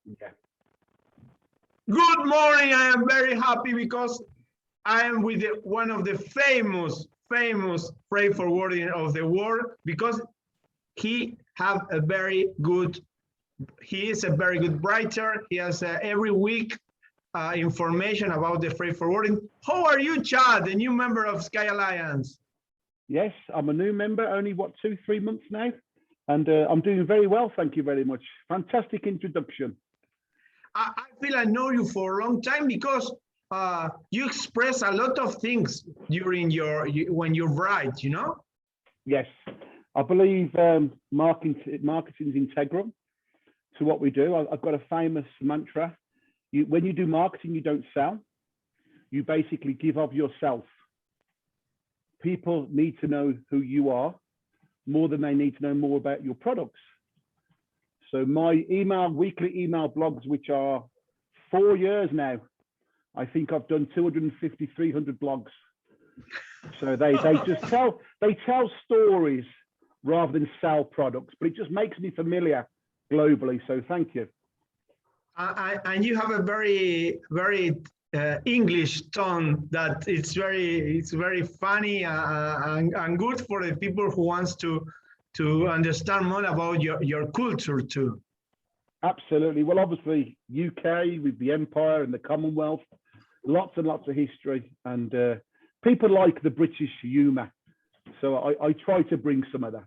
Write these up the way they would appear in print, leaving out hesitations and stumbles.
Yeah. Good morning. I am very happy because I am with one of the famous freight forwarding of the world because he have a very good, he is a very good writer. He has every week information about the freight forwarding. How are you, Chad, the new member of Sky Alliance? Yes, I'm a new member, only what, 2-3 months now? And I'm doing very well, thank you very much. Fantastic introduction. I feel I know you for a long time because you express a lot of things during when you write, you know? Yes, I believe marketing is integral to what we do. I've got a famous mantra. When you do marketing, you don't sell. You basically give of yourself. People need to know who you are more than they need to know more about your products. So my weekly email blogs, which are 4 years now, I think I've done 250, 300 blogs. So they tell stories rather than sell products, but it just makes me familiar globally. So thank you. And you have a very English tone that it's very funny and good for the people who wants to understand more about your culture too. Absolutely. Well, obviously UK with the Empire and the Commonwealth, lots and lots of history, and people like the British humour. So I try to bring some of that.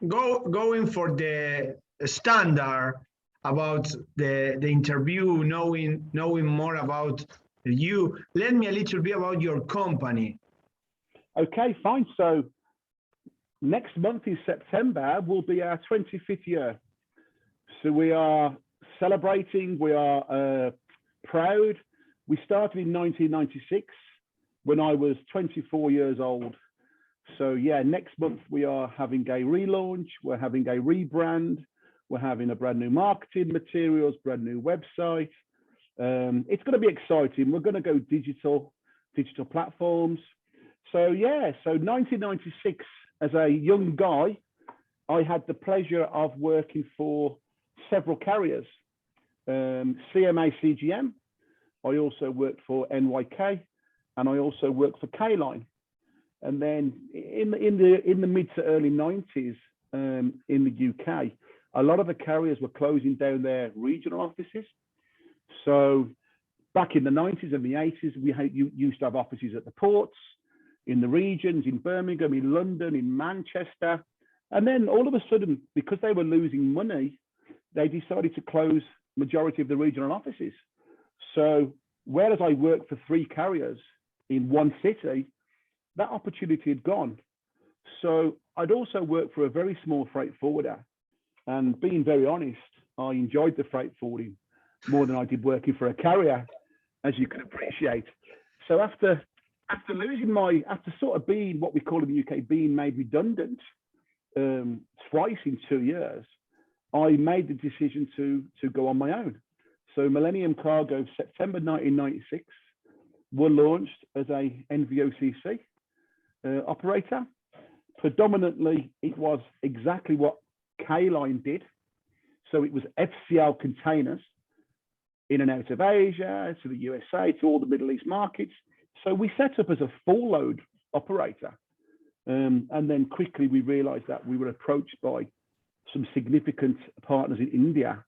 Going for the standard about the interview, knowing more about you. Let me a little bit about your company. Okay, fine. So next month in September will be our 25th year. So we are celebrating, we are proud. We started in 1996 when I was 24 years old. So yeah, next month we are having a relaunch, we're having a rebrand, we're having a brand new marketing materials, brand new website. It's going to be exciting. We're going to go digital platforms. So yeah, so 1996, as a young guy, I had the pleasure of working for several carriers, CMA CGM. I also worked for NYK, and I also worked for K-Line. And then in the mid to early 90s in the UK, a lot of the carriers were closing down their regional offices. So back in the 90s and the 80s, we used to have offices at the ports, in the regions, in Birmingham, in London, in Manchester. And then all of a sudden, because they were losing money, they decided to close majority of the regional offices. So whereas I worked for 3 carriers in one city, that opportunity had gone. So I'd also worked for a very small freight forwarder. And being very honest, I enjoyed the freight forwarding more than I did working for a carrier, as you can appreciate. So after sort of being what we call in the UK, being made redundant twice in 2 years, I made the decision to go on my own. So Millennium Cargo, September 1996, were launched as a NVOCC operator. Predominantly, it was exactly what K-Line did. So it was FCL containers in and out of Asia, to the USA, to all the Middle East markets. So we set up as a full load operator. And then quickly we realized that we were approached by some significant partners in India.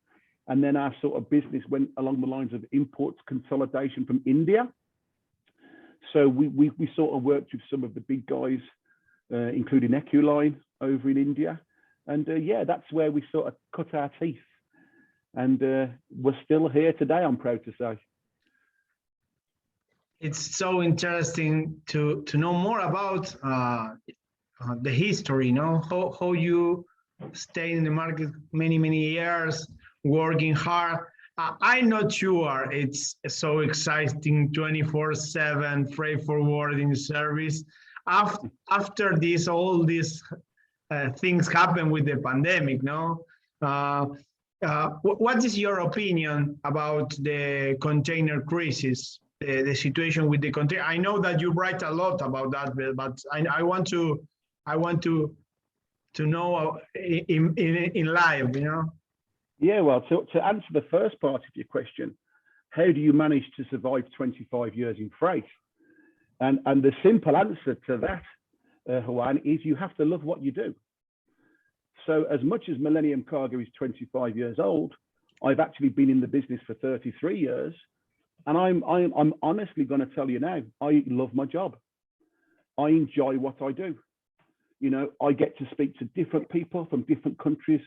And then our sort of business went along the lines of imports consolidation from India. So we sort of worked with some of the big guys, including Eculine over in India. And yeah, that's where we sort of cut our teeth. And we're still here today, I'm proud to say. It's so interesting to know more about the history, you know, how you stay in the market many years, working hard. I'm not sure it's so exciting 24/7 freight forwarding service after all these things happen with the pandemic, no? What is your opinion about the container crisis, the situation with the container? I know that you write a lot about that, but I want to know in live, you know? Yeah, well, to answer the first part of your question, how do you manage to survive 25 years in freight? And the simple answer to that, Juan, is you have to love what you do. So as much as Millennium Cargo is 25 years old, I've actually been in the business for 33 years. And I'm honestly going to tell you now, I love my job. I enjoy what I do. You know, I get to speak to different people from different countries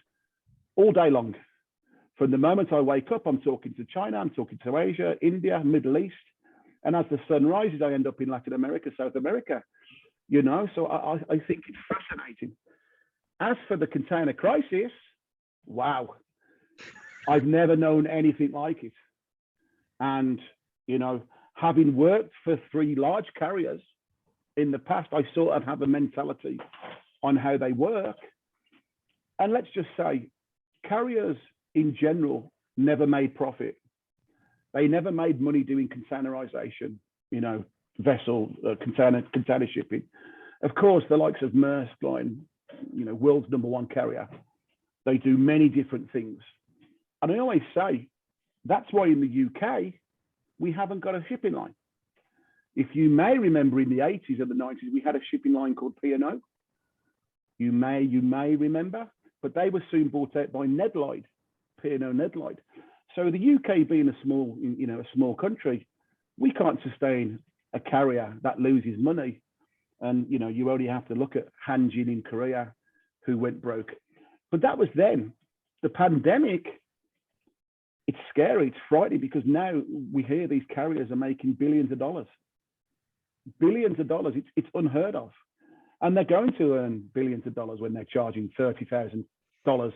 all day long. From the moment I wake up, I'm talking to China, I'm talking to Asia, India, Middle East. And as the sun rises, I end up in Latin America, South America, you know, so I think it's fascinating. As for the container crisis, wow, I've never known anything like it. And, you know, having worked for 3 large carriers in the past, I sort of have a mentality on how they work. And let's just say carriers in general never made profit. They never made money doing containerization, you know, vessel, container shipping. Of course, the likes of Maersk Line, you know, world's #1 carrier, they do many different things. And I always say, that's why in the UK, we haven't got a shipping line. If you may remember in the 80s and the 90s, we had a shipping line called P&O. You may remember, but they were soon bought out by Lloyd, P&O Lloyd. So the UK being a small, you know, a small country, we can't sustain a carrier that loses money. And, you know, you only have to look at Hanjin in Korea, who went broke. But that was then. The pandemic, it's scary, it's frightening, because now we hear these carriers are making billions of dollars. Billions of dollars, it's unheard of. And they're going to earn billions of dollars when they're charging $30,000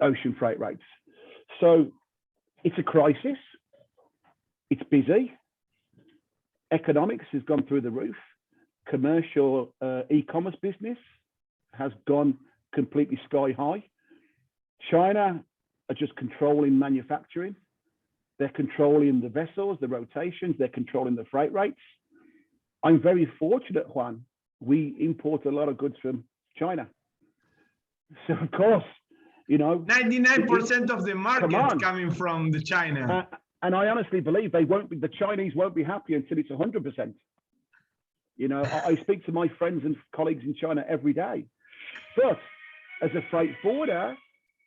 ocean freight rates. So it's a crisis. It's busy. Economics has gone through the roof. Commercial e-commerce business has gone completely sky high. China are just controlling manufacturing. They're controlling the vessels, the rotations, they're controlling the freight rates. I'm very fortunate, Juan. We import a lot of goods from China. So of course, you know, 99% of the market coming from the China. And I honestly believe the Chinese won't be happy until it's 100%. You know, I speak to my friends and colleagues in China every day. But as a freight forwarder,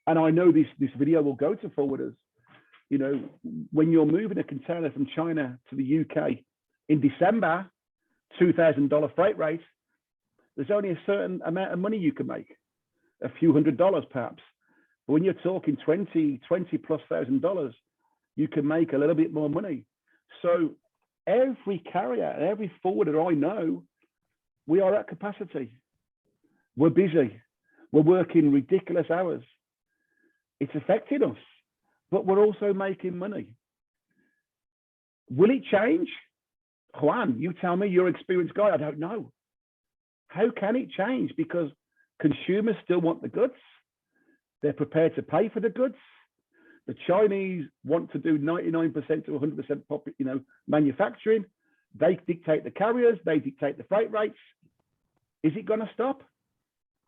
and I know this video will go to forwarders, you know, when you're moving a container from China to the UK in December, $2,000 freight rate, there's only a certain amount of money you can make, a few $100s perhaps. But when you're talking 20 plus $1,000, you can make a little bit more money. So every carrier, every forwarder I know, we are at capacity. We're busy. We're working ridiculous hours. It's affecting us, but we're also making money. Will it change? Juan, you tell me, you're an experienced guy. I don't know. How can it change? Because consumers still want the goods. They're prepared to pay for the goods. The Chinese want to do 99% to 100% manufacturing. They dictate the carriers. They dictate the freight rates. Is it going to stop?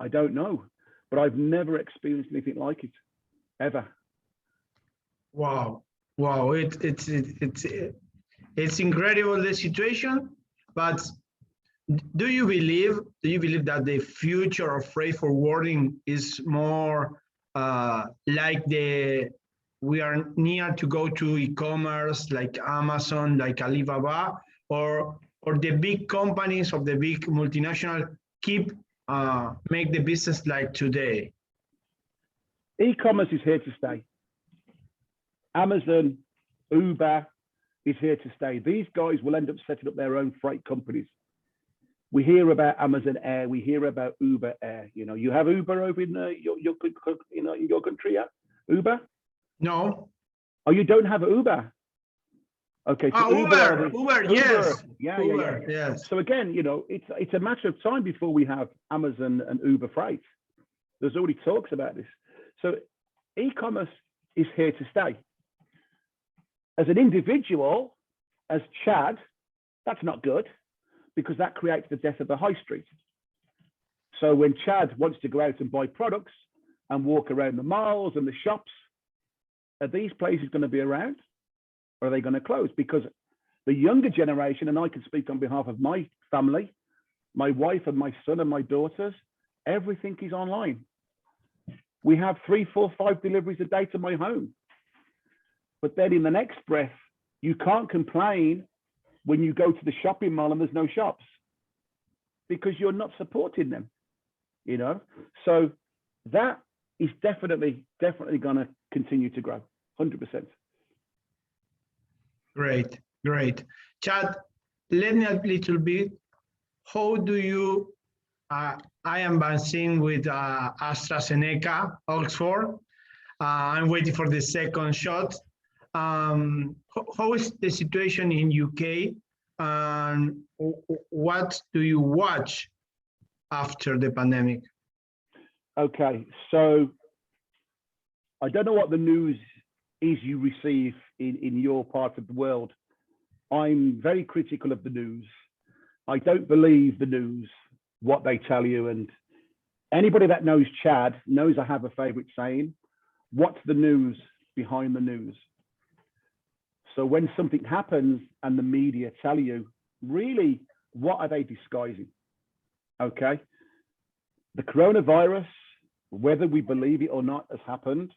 I don't know, but I've never experienced anything like it, ever. Wow, it's incredible, the situation. But do you believe that the future of freight forwarding is more like we are near to go to e-commerce, like Amazon, like Alibaba, or the big companies of the big multinational keep make the business like today? E-commerce is here to stay. Amazon, Uber is here to stay. These guys will end up setting up their own freight companies. We hear about Amazon Air. We hear about Uber Air. You know, you have Uber over in your country, yeah? Uber? No. Oh, you don't have Uber? Okay. So Uber, yes. Yeah. Yes. So again, you know, it's a matter of time before we have Amazon and Uber Freight. There's already talks about this. So e-commerce is here to stay. As an individual, as Chad, that's not good, because that creates the death of the high street. So when Chad wants to go out and buy products and walk around the malls and the shops, are these places going to be around, or are they going to close? Because the younger generation, and I can speak on behalf of my family, my wife and my son and my daughters, everything is online. We have 3, 4, 5 deliveries a day to my home. But then in the next breath, you can't complain when you go to the shopping mall and there's no shops, because you're not supporting them, you know? So that is definitely going to continue to grow, 100%. Great, great. Chad, let me a little bit, how do you, I am vaccinated with AstraZeneca, Oxford. I'm waiting for the second shot. How is the situation in UK, and what do you watch after the pandemic? Okay, so I don't know what the news is you receive in your part of the world. I'm very critical of the news. I don't believe the news, what they tell you. And anybody that knows Chad knows I have a favorite saying: what's the news behind the news? So when something happens and the media tell you, really, what are they disguising? Okay. The coronavirus, whether we believe it or not, has happened.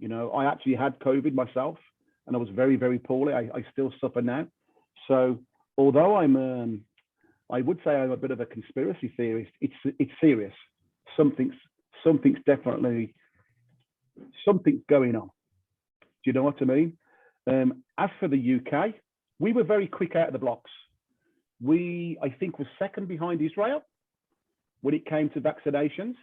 You know, I actually had COVID myself, and I was very, very poorly. I still suffer now. So although I would say I'm a bit of a conspiracy theorist, it's serious. Something's definitely, something's going on. Do you know what I mean? As for the UK, we were very quick out of the blocks. We, I think, were second behind Israel when it came to vaccinations.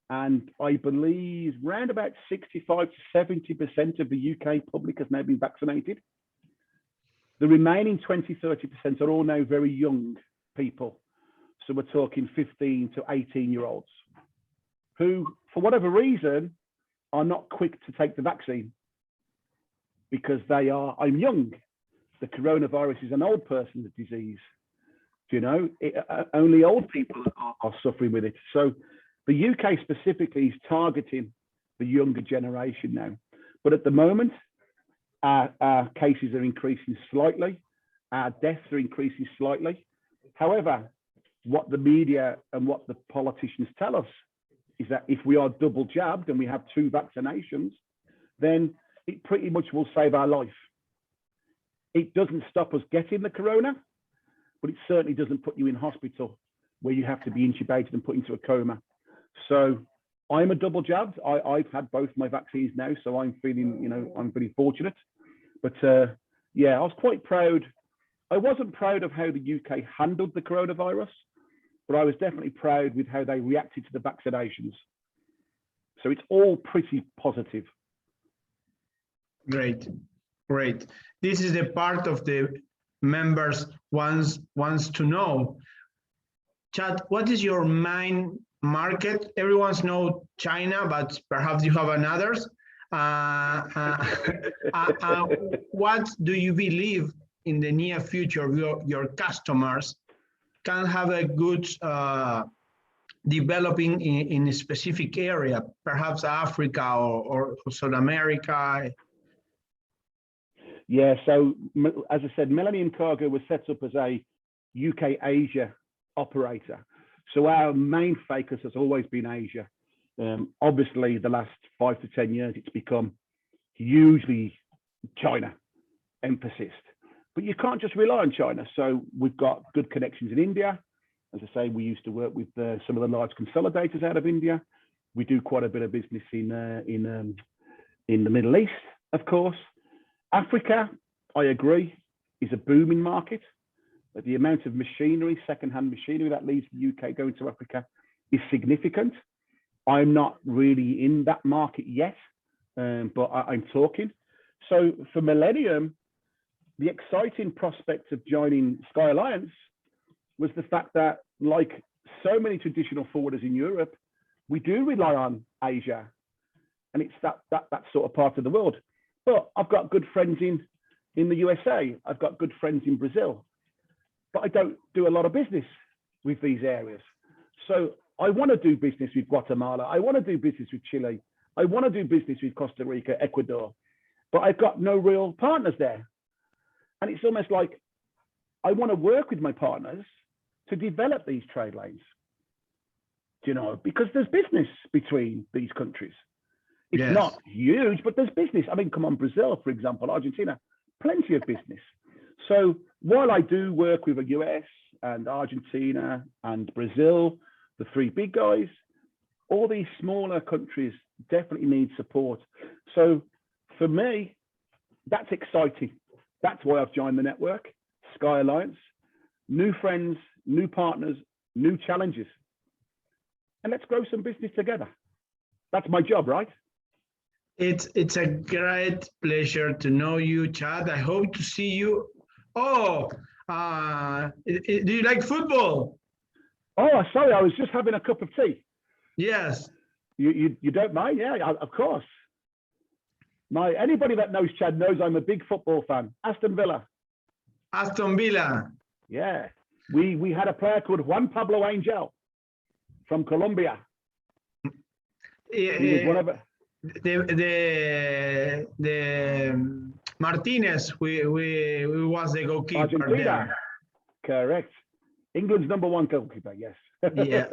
And I believe around about 65 to 70% of the UK public has now been vaccinated. The remaining 20, 30% are all now very young people. So we're talking 15 to 18-year-olds who, for whatever reason, are not quick to take the vaccine because they are, I'm young. The coronavirus is an old person's disease. You know, only old people are suffering with it. So the UK specifically is targeting the younger generation now. But at the moment, our cases are increasing slightly. Our deaths are increasing slightly. However, what the media and what the politicians tell us is that if we are double jabbed and we have 2 vaccinations, then it pretty much will save our life. It doesn't stop us getting the corona, but it certainly doesn't put you in hospital where you have to be intubated and put into a coma. So I'm a double jabbed. I've had both my vaccines now, so I'm feeling, you know, I'm pretty fortunate. But yeah, I was quite proud. I wasn't proud of how the UK handled the coronavirus, but I was definitely proud with how they reacted to the vaccinations. So it's all pretty positive. Great, great. This is the part of the members wants to know. Chad, what is your main market? Everyone's know China, but perhaps you have another's. What do you believe in the near future your customers can have a good developing in a specific area, perhaps Africa or South America? Yeah, so as I said, Millennium Cargo was set up as a UK Asia operator. So our main focus has always been Asia. Obviously, the last 5 to 10 years, it's become hugely China emphasis. But you can't just rely on China. So we've got good connections in India. As I say, we used to work with some of the large consolidators out of India. We do quite a bit of business in the Middle East, of course. Africa, I agree, is a booming market. But the amount of machinery, second-hand machinery that leaves the UK going to Africa is significant. I'm not really in that market yet, but I'm talking. So for Millennium, the exciting prospect of joining Sky Alliance was the fact that, like so many traditional forwarders in Europe, we do rely on Asia, and it's that sort of part of the world. But I've got good friends in the USA. I've got good friends in Brazil, but I don't do a lot of business with these areas. So I want to do business with Guatemala. I want to do business with Chile. I want to do business with Costa Rica, Ecuador, but I've got no real partners there. And it's almost like I want to work with my partners to develop these trade lanes, you know, because there's business between these countries. It's Yes. not huge, but there's business. I mean, come on, Brazil, for example, Argentina, plenty of business. So while I do work with the US and Argentina and Brazil, the three big guys, all these smaller countries definitely need support. So for me, that's exciting. That's why I've joined the network, Sky Alliance. New friends, new partners, new challenges. And let's grow some business together. That's my job, right? It's a great pleasure to know you, Chad. I hope to see you. Oh, do you like football? Oh, sorry, I was just having a cup of tea. Yes. You don't mind? Yeah, of course. Anybody that knows Chad knows I'm a big football fan. Aston Villa. Aston Villa. Yeah. We had a player called Juan Pablo Angel from Colombia. He was one of the Martinez, we was the goalkeeper Argentina. there. Correct. England's #1 goalkeeper, yes. Yeah.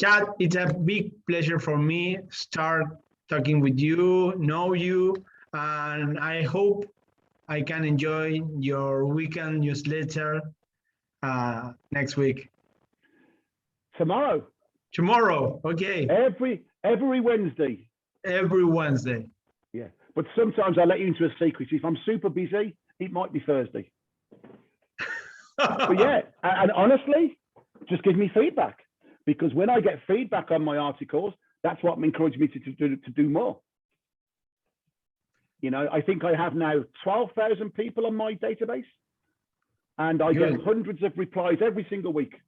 Chad, it's a big pleasure for me start talking with you, know you, and I hope I can enjoy your weekend newsletter next week. Tomorrow. Tomorrow, okay. Every Wednesday. Every Wednesday. Yeah, but sometimes I let you into a secret. If I'm super busy, it might be Thursday. But yeah, and honestly, just give me feedback, because when I get feedback on my articles, that's what encouraged me to do more. You know, I think I have now 12,000 people on my database, and I get hundreds of replies every single week.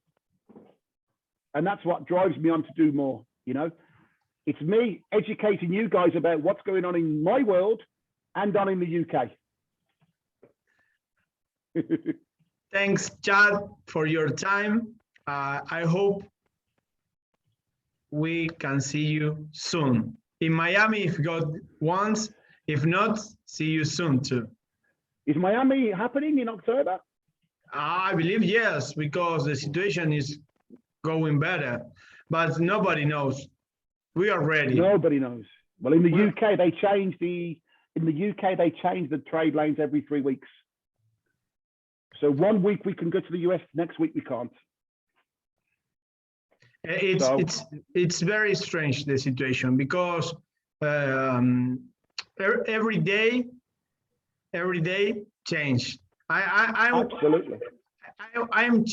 And that's what drives me on to do more. You know, it's me educating you guys about what's going on in my world and on in the UK. Thanks, Chad, for your time. I hope we can see you soon. In Miami, if God wants. If not, see you soon too. Is Miami happening in October? I believe yes, because the situation is going better, but nobody knows. We are ready. Nobody knows. Well, in the UK, they changed the trade lanes every 3 weeks. So 1 week we can go to the US, next week we can't. It's very strange, the situation, because every day change. Absolutely. I'm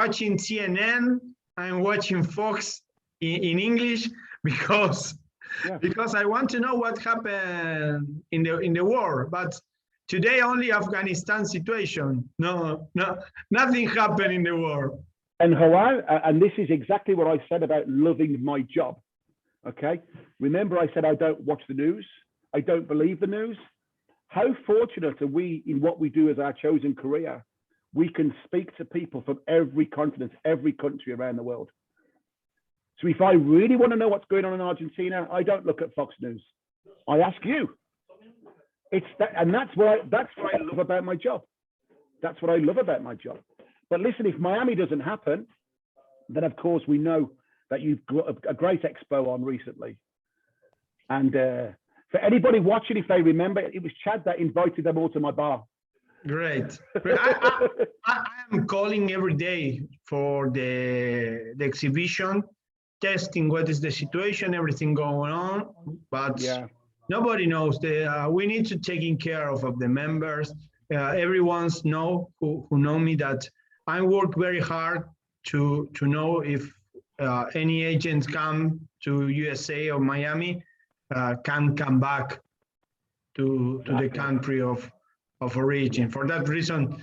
watching CNN. I'm watching Fox in English because I want to know what happened in the war. But today only Afghanistan situation. No, nothing happened in the war. And Juan, and this is exactly what I said about loving my job. Okay, remember I said I don't watch the news. I don't believe the news. How fortunate are we in what we do as our chosen career? We can speak to people from every continent, every country around the world. So if I really want to know what's going on in Argentina, I don't look at Fox News. I ask you. It's that, and that's what I love about my job. That's what I love about my job. But listen, if Miami doesn't happen, then of course we know that you've got a great expo on recently. And for anybody watching, if they remember, it was Chad that invited them all to my bar. Great. I am calling every day for the exhibition, testing what is the situation, everything going on, but nobody knows. We need to taking care of the members. Everyone's who know me that I work very hard to know if any agents come to USA or Miami can come back to the country of origin. For that reason,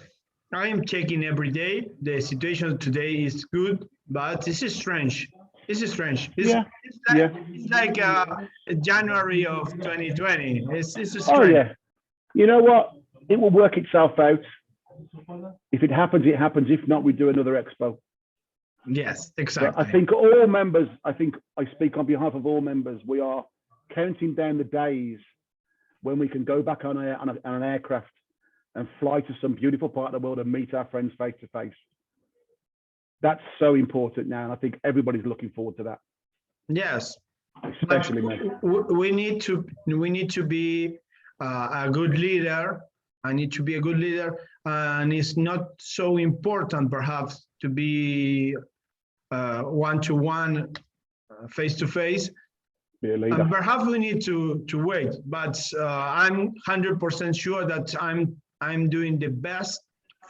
I am checking every day. The situation today is good, but this is strange. It's like January of 2020. It's strange. Oh yeah. You know what? It will work itself out. If it happens, it happens. If not, we do another expo. Yes, But exactly. I think all members, I think I speak on behalf of all members, we are counting down the days when we can go back on an aircraft and fly to some beautiful part of the world and meet our friends face to face. That's so important now, and I think everybody's looking forward to that. Yes, Especially me. we need to be a good leader. I need to be a good leader, and it's not so important perhaps to be one-to-one, face-to-face. And perhaps we need to wait, but I'm 100% sure that I'm doing the best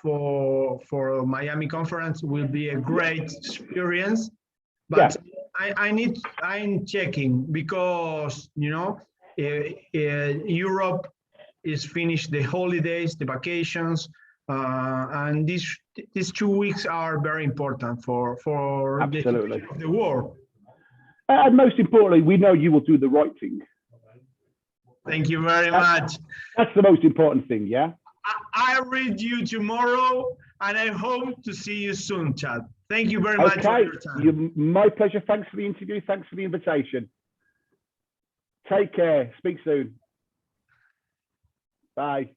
for Miami conference. Will be a great experience, but yeah. I'm checking because Europe is finished the holidays, the vacations, and these 2 weeks are very important for the world. And most importantly, we know you will do the right thing. Thank you very much. That's the most important thing, yeah? I read you tomorrow, and I hope to see you soon, Chad. Thank you very much for your time. My pleasure. Thanks for the interview. Thanks for the invitation. Take care. Speak soon. Bye.